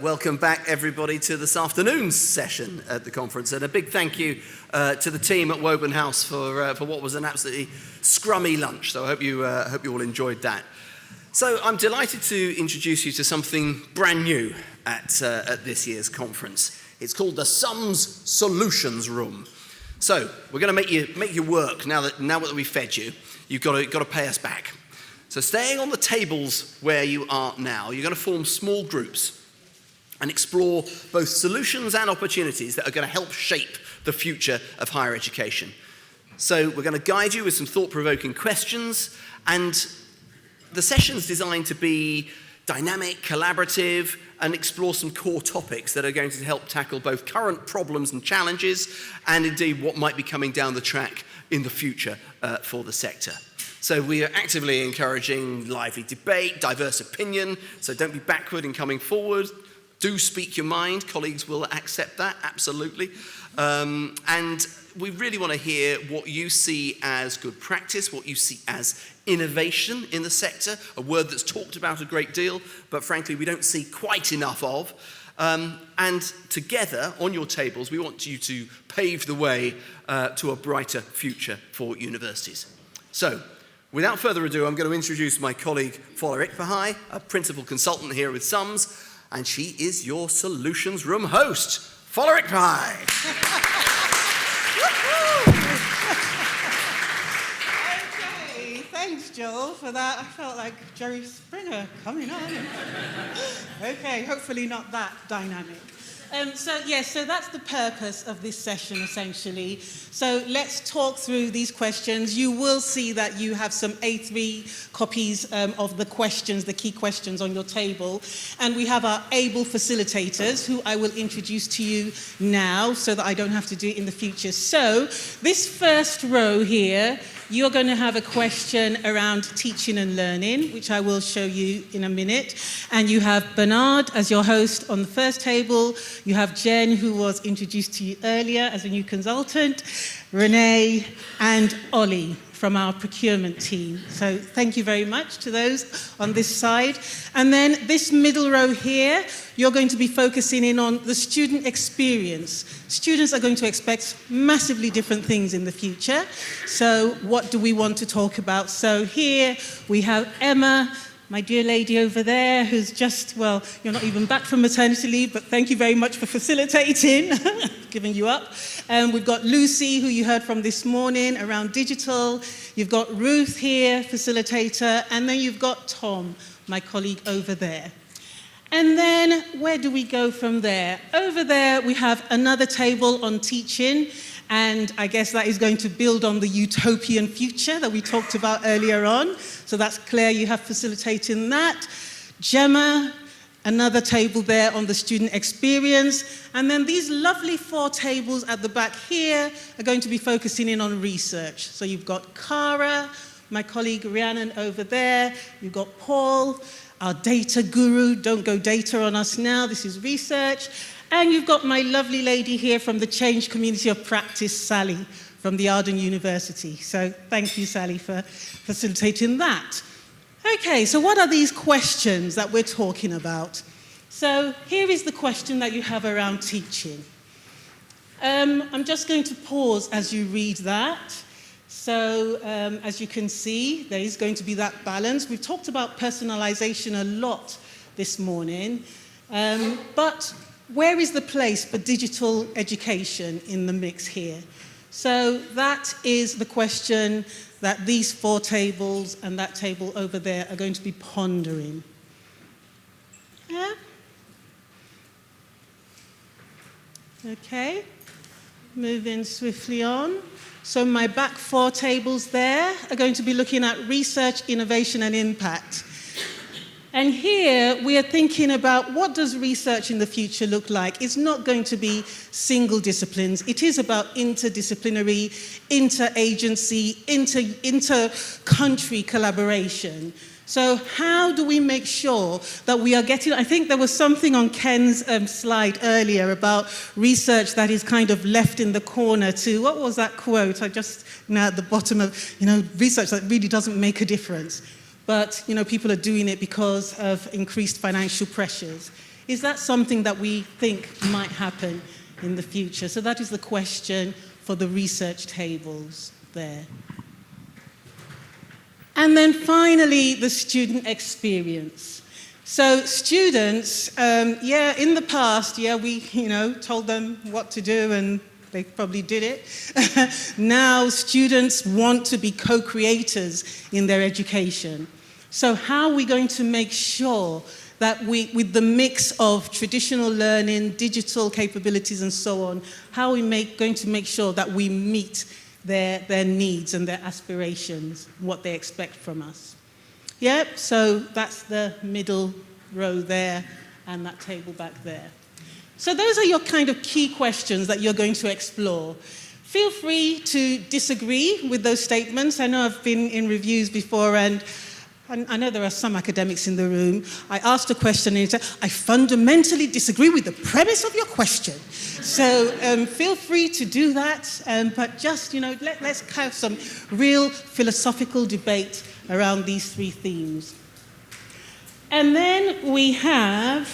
Welcome back, everybody, to this afternoon's session at the conference, and a big thank you to the team at Woburn House for what was an absolutely scrummy lunch. So I hope you all enjoyed that. So I'm delighted to introduce you to something brand new at this year's conference. It's called the Sums Solutions Room. So we're going to make you work now that we fed you. You've got to pay us back. So staying on the tables where you are now, you're going to form small groups and explore both solutions and opportunities that are going to help shape the future of higher education. So we're going to guide you with some thought-provoking questions, and the session's designed to be dynamic, collaborative, and explore some core topics that are going to help tackle both current problems and challenges, and indeed what might be coming down the track in the future for the sector. So we are actively encouraging lively debate, diverse opinion, so don't be backward in coming forward. Do speak your mind. Colleagues will accept that, absolutely. And we really want to hear what you see as good practice, what you see as innovation in the sector, a word that's talked about a great deal, but frankly, we don't see quite enough of. And together, on your tables, we want you to pave the way to a brighter future for universities. So, without further ado, I'm going to introduce my colleague, Fola Ikpahai, a principal consultant here with Sums, and she is your Solutions Room host, Fola Ikpahai. Okay, thanks, Joel, for that. I felt like Jerry Springer coming on. Okay, hopefully not that dynamic. So that's the purpose of this session, essentially. So let's talk through these questions. You will see that you have some A3 copies of the questions, the key questions on your table. And we have our able facilitators, who I will introduce to you now so that I don't have to do it in the future. So this first row here, you're going to have a question around teaching and learning, which I will show you in a minute. And you have Bernard as your host on the first table. You have Jen, who was introduced to you earlier as a new consultant, Renee, and Ollie from our procurement team. So thank you very much to those on this side. And then this middle row here, you're going to be focusing in on the student experience. Students are going to expect massively different things in the future. So what do we want to talk about? So here we have Emma, my dear lady over there, who's just, well, you're not even back from maternity leave, but thank you very much for facilitating, giving you up. We've got Lucy, who you heard from this morning, around digital. You've got Ruth here, facilitator, and then you've got Tom, my colleague over there. And then where do we go from there? Over there, we have another table on teaching, and I guess that is going to build on the utopian future that we talked about earlier on. So that's Claire, you have facilitating that. Gemma, another table there on the student experience. And then these lovely 4 tables at the back here are going to be focusing in on research. So you've got Cara, my colleague Rhiannon over there. You've got Paul, our data guru. Don't go data on us now, this is research. And you've got my lovely lady here from the Change Community of Practice, Sally, from the Arden University. So thank you, Sally, for facilitating that. Okay, so what are these questions that we're talking about? So here is the question that you have around teaching. I'm just going to pause as you read that. So as you can see, there is going to be that balance. We've talked about personalization a lot this morning, but where is the place for digital education in the mix here? So that is the question that these 4 tables and that table over there are going to be pondering. Yeah? Okay, moving swiftly on. So my back 4 tables there are going to be looking at research, innovation, and impact. And here we are thinking about what does research in the future look like? It's not going to be single disciplines. It is about interdisciplinary, inter-agency, inter-country collaboration. So how do we make sure that we are getting, I think there was something on Ken's slide earlier about research that is kind of left in the corner to, what was that quote? I just, now at the bottom of, research that really doesn't make a difference. But, people are doing it because of increased financial pressures. Is that something that we think might happen in the future? So that is the question for the research tables there. And then finally, the student experience. So students, in the past, we, told them what to do and they probably did it. Now students want to be co-creators in their education. So how are we going to make sure that with the mix of traditional learning, digital capabilities and so on, how are we going to make sure that we meet their needs and their aspirations, what they expect from us? Yep, so that's the middle row there and that table back there. So those are your kind of key questions that you're going to explore. Feel free to disagree with those statements. I know I've been in reviews before and I know there are some academics in the room. I asked a question and he said, I fundamentally disagree with the premise of your question. So feel free to do that, but just, let's have some real philosophical debate around these three themes. And then we have,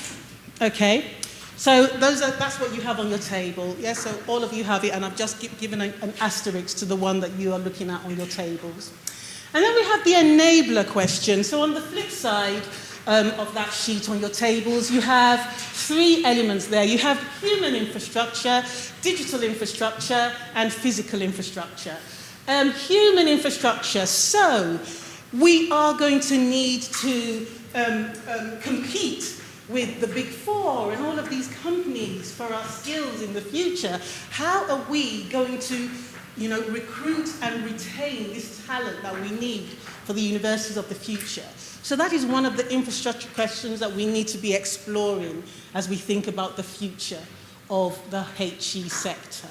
so that's what you have on your table. Yes, so all of you have it, and I've just given an asterisk to the one that you are looking at on your tables. And then we have the enabler question. So on the flip side of that sheet on your tables, you have three elements there. You have human infrastructure, digital infrastructure, and physical infrastructure. Human infrastructure. So we are going to need to compete with the Big Four and all of these companies for our skills in the future. How are we going to recruit and retain this talent that we need for the universities of the future? So that is one of the infrastructure questions that we need to be exploring as we think about the future of the HE sector.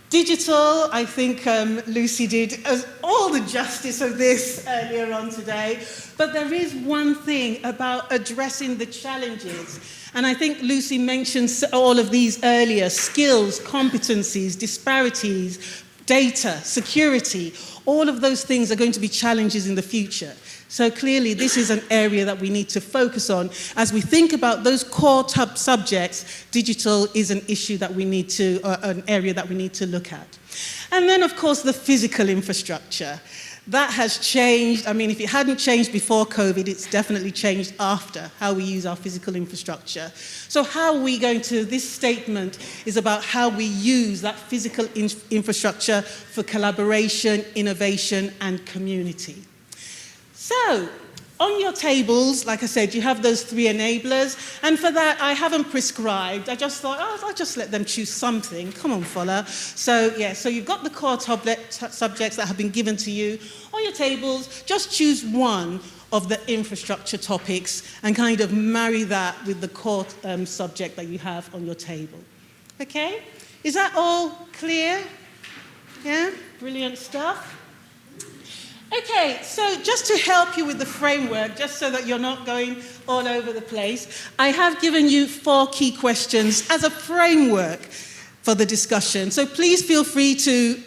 Digital, I think Lucy did all the justice of this earlier on today, but there is one thing about addressing the challenges. And I think Lucy mentioned all of these earlier: skills, competencies, disparities, data, security. All of those things are going to be challenges in the future. So clearly, this is an area that we need to focus on. As we think about those core subjects, digital is an issue that we need to, an area that we need to look at. And then, of course, the physical infrastructure. That has changed. I mean, if it hadn't changed before COVID, it's definitely changed after, how we use our physical infrastructure. So how are we going to, this statement is about how we use that physical infrastructure for collaboration, innovation, and community. So, on your tables, like I said, you have those three enablers, and for that, I haven't prescribed. I just thought, I'll just let them choose something. Come on, Fola. So, so you've got the core subjects that have been given to you. On your tables, just choose one of the infrastructure topics and kind of marry that with the core subject that you have on your table. Okay? Is that all clear? Yeah? Brilliant stuff. Okay, so just to help you with the framework, just so that you're not going all over the place, I have given you 4 key questions as a framework for the discussion. So please feel free to,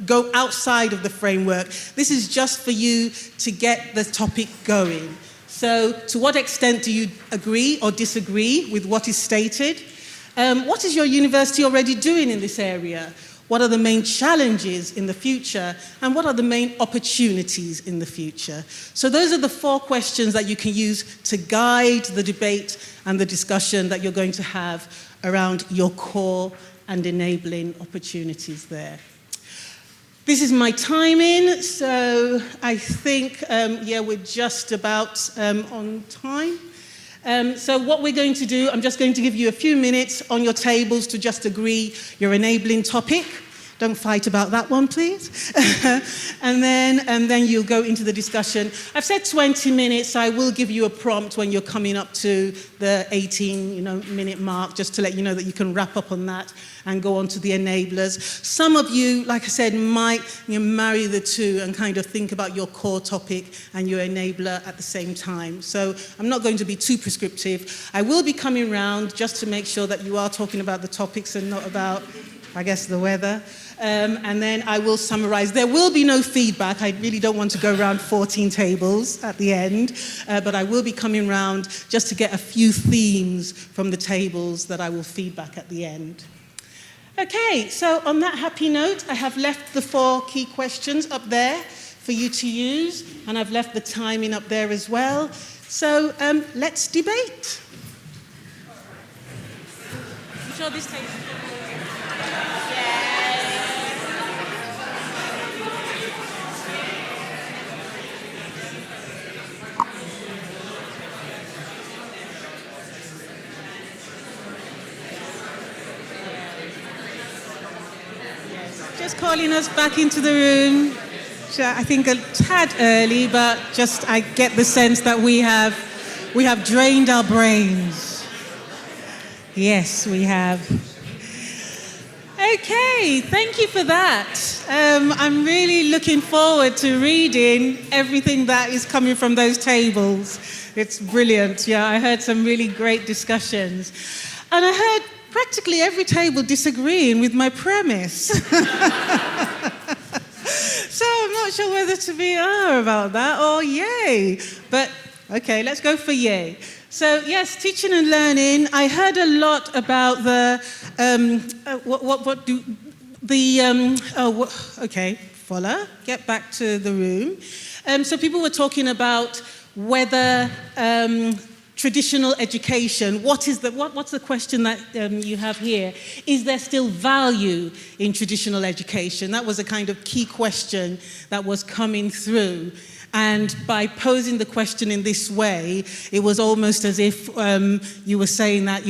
go outside of the framework. This is just for you to get the topic going. So to what extent do you agree or disagree with what is stated? What is your university already doing in this area? What are the main challenges in the future? And what are the main opportunities in the future? So those are the 4 questions that you can use to guide the debate and the discussion that you're going to have around your core and enabling opportunities there. This is my timing, so I think, we're just about on time. So what we're going to do, I'm just going to give you a few minutes on your tables to just agree your enabling topic. Don't fight about that one, please. and then you'll go into the discussion. I've said 20 minutes. I will give you a prompt when you're coming up to the 18-minute mark, just to let you know that you can wrap up on that and go on to the enablers. Some of you, like I said, might marry the two and kind of think about your core topic and your enabler at the same time. So I'm not going to be too prescriptive. I will be coming round just to make sure that you are talking about the topics and not about I guess the weather. And then I will summarize. There will be no feedback. I really don't want to go around 14 tables at the end, but I will be coming round just to get a few themes from the tables that I will feedback at the end. Okay, so on that happy note, I have left the 4 key questions up there for you to use, and I've left the timing up there as well. So let's debate. I'm sure this takes... Just calling us back into the room. I think a tad early, but just I get the sense that we have drained our brains. Yes, we have. Okay, thank you for that. I'm really looking forward to reading everything that is coming from those tables. It's brilliant. Yeah, I heard some really great discussions. And I heard practically every table disagreeing with my premise. So I'm not sure whether to be about that or yay. But okay, let's go for yay. So yes, teaching and learning. I heard a lot about the okay, Fola, get back to the room. So people were talking about whether traditional education, what's the question that you have here? Is there still value in traditional education? That was a kind of key question that was coming through. And by posing the question in this way, it was almost as if you were saying that,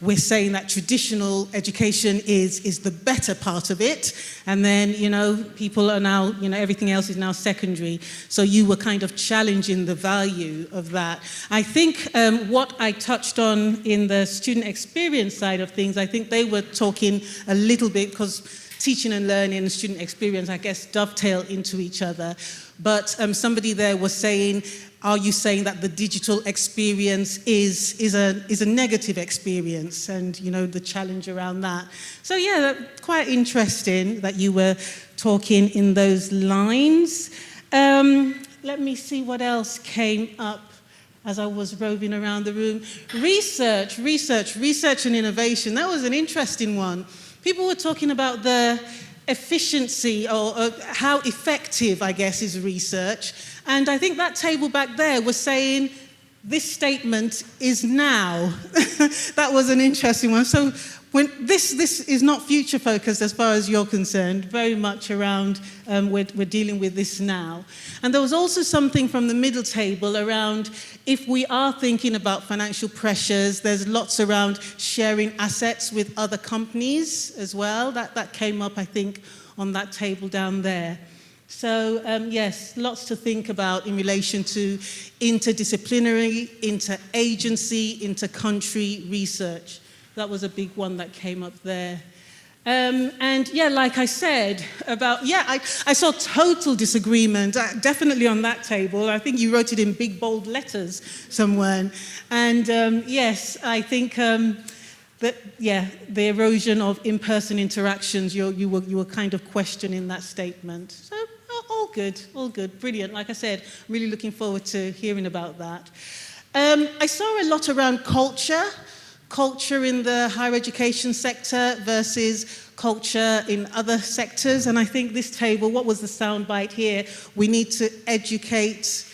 we're saying that traditional education is the better part of it. And then, people are now, everything else is now secondary. So you were kind of challenging the value of that. I think what I touched on in the student experience side of things, I think they were talking a little bit, because teaching and learning and student experience, I guess, dovetail into each other. But somebody there was saying, are you saying that the digital experience is a negative experience? And, the challenge around that. So, yeah, quite interesting that you were talking in those lines. Let me see what else came up as I was roving around the room. Research and innovation. That was an interesting one. People were talking about the efficiency or how effective, I guess, is research. And I think that table back there was saying this statement is now. That was an interesting one. So when this is not future focused as far as you're concerned, very much around we're dealing with this now. And there was also something from the middle table around if we are thinking about financial pressures, there's lots around sharing assets with other companies as well. That came up, I think, on that table down there. So, yes, lots to think about in relation to interdisciplinary, interagency, intercountry research. That was a big one that came up there. And yeah, like I said, I saw total disagreement, definitely on that table. I think you wrote it in big, bold letters somewhere. And yes, I think that, the erosion of in-person interactions, you were kind of questioning that statement. So all good, brilliant. Like I said, really looking forward to hearing about that. I saw a lot around culture in the higher education sector versus culture in other sectors. And I think this table, what was the soundbite here? We need to education.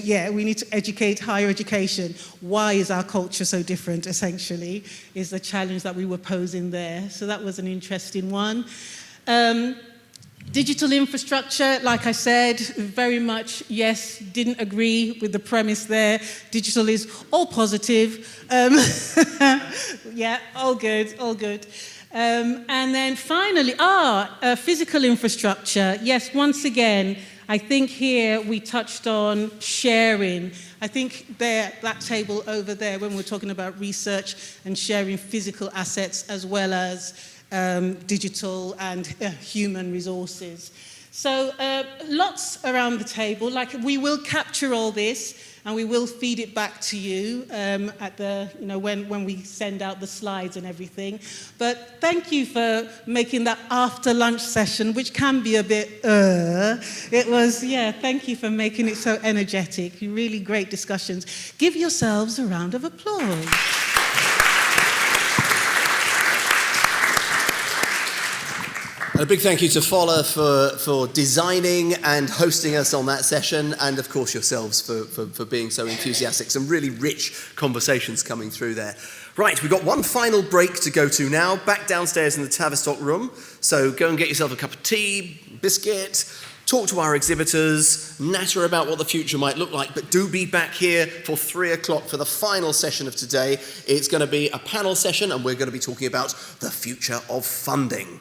Yeah, we need to educate higher education. Why is our culture so different, essentially, is the challenge that we were posing there. So that was an interesting one. Digital infrastructure, like I said, very much, yes, didn't agree with the premise there. Digital is all positive. Yeah, all good. And then finally, physical infrastructure. Yes, once again, I think here we touched on sharing. I think that table over there, when we're talking about research and sharing physical assets as well as digital and human resources. So lots around the table. Like, we will capture all this and we will feed it back to you at the, when we send out the slides and everything. But thank you for making that after lunch session, which can be a bit, it was, thank you for making it so energetic. Really great discussions. Give yourselves a round of applause. And a big thank you to Fola for designing and hosting us on that session, and of course yourselves for being so enthusiastic. Some really rich conversations coming through there. Right, we've got one final break to go to now, back downstairs in the Tavistock room. So go and get yourself a cup of tea, biscuit, talk to our exhibitors, natter about what the future might look like, but do be back here for 3 o'clock for the final session of today. It's going to be a panel session, and we're going to be talking about the future of funding.